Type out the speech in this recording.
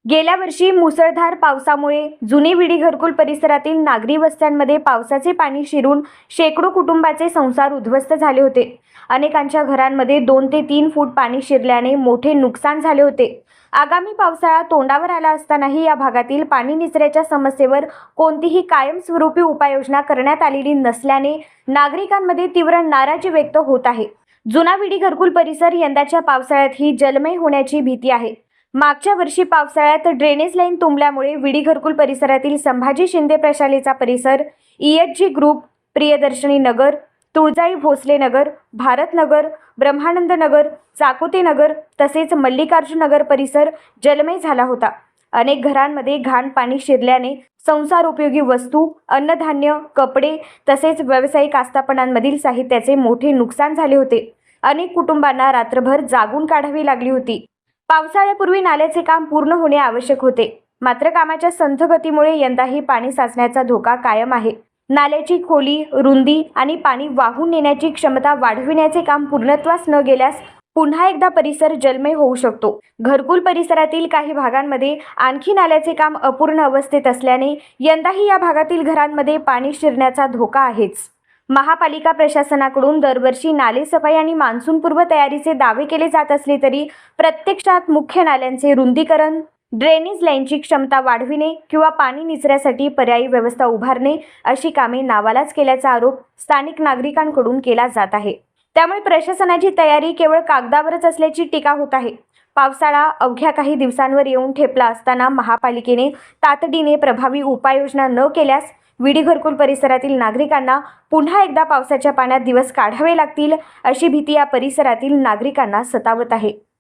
गेल्या वर्षी मुसळधार पावसामुळे जुनी विडी घरकुल परिसरातील नागरी वस्त्यांमध्ये पावसाचे पाणी शिरून शेकडो कुटुंबाचे संसार उद्ध्वस्त झाले होते. अनेकांच्या घरांमध्ये 2 ते 3 फूट पाणी शिरल्याने मोठे नुकसान झाले होते. आगामी पावसाळा तोंडावर आला असतानाही या भागातील पाणी निचऱ्याच्या समस्येवर कोणतीही कायमस्वरूपी उपाययोजना करण्यात आलेली नसल्याने नागरिकांमध्ये तीव्र नाराजी व्यक्त होत आहे. जुना विडी घरकुल परिसर यंदाच्या पावसाळ्यातही जलमय होण्याची भीती आहे. मागच्या वर्षी पावसाळ्यात ड्रेनेज लाईन तुंबल्यामुळे विडी घरकुल परिसरातील संभाजी शिंदे प्रशालेचा परिसर, EHG ग्रुप, प्रियदर्शनी नगर, तुळजाई भोसले नगर, भारत नगर, ब्रह्मानंद नगर, चाकोते नगर तसेच मल्लिकार्जुन नगर परिसर जलमय झाला होता. अनेक घरांमध्ये घाण पाणी शिरल्याने संसार उपयोगी वस्तू, अन्नधान्य, कपडे तसेच व्यावसायिक आस्थापनांमधील साहित्याचे मोठे नुकसान झाले होते. अनेक कुटुंबांना रात्रभर जागून काढावी लागली होती. पावसाळ्यापूर्वी नाल्याचे काम पूर्ण होणे आवश्यक होते, मात्र कामाच्या संथ गतीमुळे यंदाही पाणी साचण्याचा धोका कायम आहे. नाल्याची खोली, रुंदी आणि पाणी वाहून नेण्याची क्षमता वाढविण्याचे काम पूर्णत्वास न गेल्यास पुन्हा एकदा परिसर जलमय होऊ शकतो. घरकुल परिसरातील काही भागांमध्ये आणखी नाल्याचे काम अपूर्ण अवस्थेत असल्याने यंदाही या भागातील घरांमध्ये पाणी शिरण्याचा धोका आहेच. महापालिका प्रशासनाकडून दरवर्षी नालेसफाई आणि मान्सूनपूर्व तयारीचे दावे केले जात असले तरी प्रत्यक्षात मुख्य नाल्यांचे रुंदीकरण, ड्रेनेज लाईनची क्षमता वाढविणे किंवा पाणी निचऱ्यासाठी पर्यायी व्यवस्था उभारणे अशी कामे नावालाच केल्याचा आरोप स्थानिक नागरिकांकडून केला जात आहे. त्यामुळे प्रशासनाची तयारी केवळ कागदावरच असल्याची टीका होत आहे. पावसाळा अवघ्या काही दिवसांवर येऊन ठेपला असताना महापालिकेने तातडीने प्रभावी उपाययोजना न केल्यास विडी घरकुल परिसरातील नागरिकांना पुन्हा एकदा पावसाच्या पाण्यात दिवस काढावे लागतील अशी भीती या परिसरातील नागरिकांना सतावत आहे.